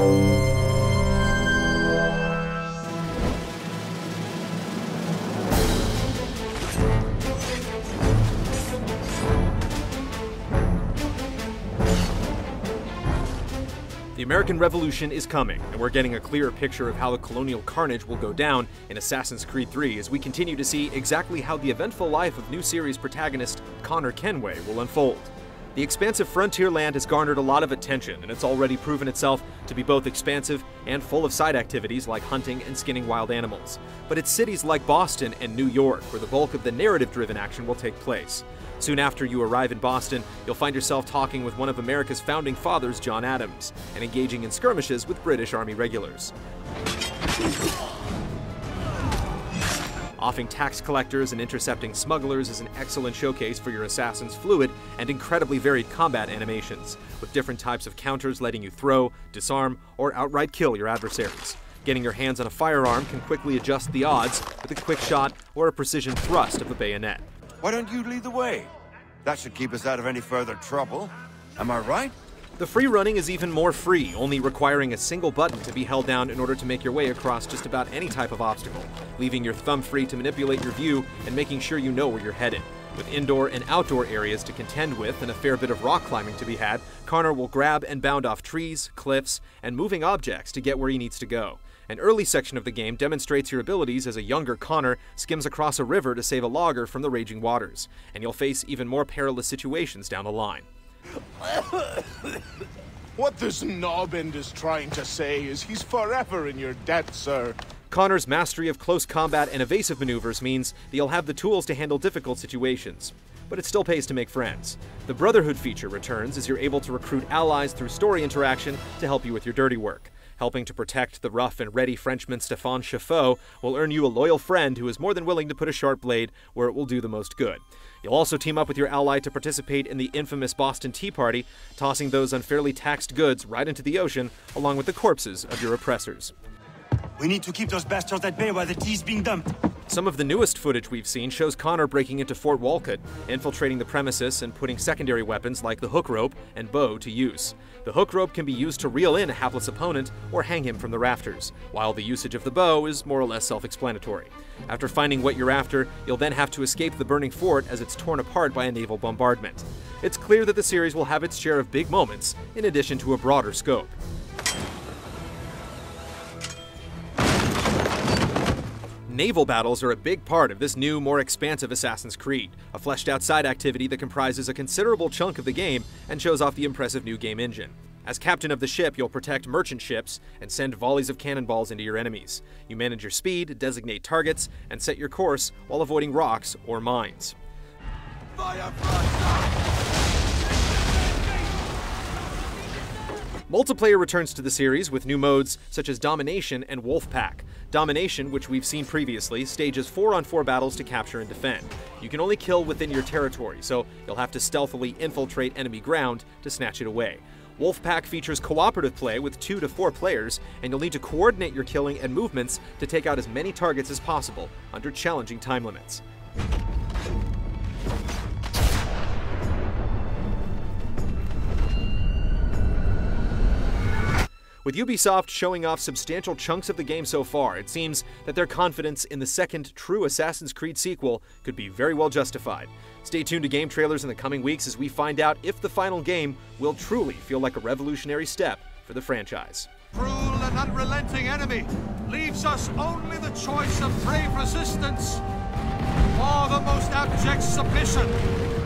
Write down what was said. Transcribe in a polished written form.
The American Revolution is coming, and we're getting a clearer picture of how the colonial carnage will go down in Assassin's Creed 3 as we continue to see exactly how the eventful life of new series protagonist Connor Kenway will unfold. The expansive frontier land has garnered a lot of attention, and it's already proven itself to be both expansive and full of side activities like hunting and skinning wild animals. But it's cities like Boston and New York where the bulk of the narrative-driven action will take place. Soon after you arrive in Boston, you'll find yourself talking with one of America's founding fathers, John Adams, and engaging in skirmishes with British Army regulars. Offing tax collectors and intercepting smugglers is an excellent showcase for your assassin's fluid and incredibly varied combat animations, with different types of counters letting you throw, disarm, or outright kill your adversaries. Getting your hands on a firearm can quickly adjust the odds with a quick shot or a precision thrust of a bayonet. Why don't you lead the way? That should keep us out of any further trouble. Am I right? The free running is even more free, only requiring a single button to be held down in order to make your way across just about any type of obstacle, leaving your thumb free to manipulate your view and making sure you know where you're headed. With indoor and outdoor areas to contend with and a fair bit of rock climbing to be had, Connor will grab and bound off trees, cliffs, and moving objects to get where he needs to go. An early section of the game demonstrates your abilities as a younger Connor skims across a river to save a logger from the raging waters, and you'll face even more perilous situations down the line. What this knobend is trying to say is he's forever in your debt, sir. Connor's mastery of close combat and evasive maneuvers means that you'll have the tools to handle difficult situations. But it still pays to make friends. The Brotherhood feature returns as you're able to recruit allies through story interaction to help you with your dirty work. Helping to protect the rough and ready Frenchman Stéphane Chaffaut will earn you a loyal friend who is more than willing to put a sharp blade where it will do the most good. You'll also team up with your ally to participate in the infamous Boston Tea Party, tossing those unfairly taxed goods right into the ocean along with the corpses of your oppressors. We need to keep those bastards at bay while the tea's being dumped. Some of the newest footage we've seen shows Connor breaking into Fort Walcott, infiltrating the premises and putting secondary weapons like the hook rope and bow to use. The hook rope can be used to reel in a hapless opponent or hang him from the rafters, while the usage of the bow is more or less self-explanatory. After finding what you're after, you'll then have to escape the burning fort as it's torn apart by a naval bombardment. It's clear that the series will have its share of big moments, in addition to a broader scope. Naval battles are a big part of this new, more expansive Assassin's Creed, a fleshed-out side activity that comprises a considerable chunk of the game and shows off the impressive new game engine. As captain of the ship, you'll protect merchant ships and send volleys of cannonballs into your enemies. You manage your speed, designate targets, and set your course while avoiding rocks or mines. Fire faster! Multiplayer returns to the series with new modes such as Domination and Wolfpack. Domination, which we've seen previously, stages 4-on-4 battles to capture and defend. You can only kill within your territory, so you'll have to stealthily infiltrate enemy ground to snatch it away. Wolfpack features cooperative play with 2 to 4 players, and you'll need to coordinate your killing and movements to take out as many targets as possible under challenging time limits. With Ubisoft showing off substantial chunks of the game so far, it seems that their confidence in the second true Assassin's Creed sequel could be very well justified. Stay tuned to game trailers in the coming weeks as we find out if the final game will truly feel like a revolutionary step for the franchise. Cruel and unrelenting enemy leaves us only the choice of brave resistance or the most abject submission.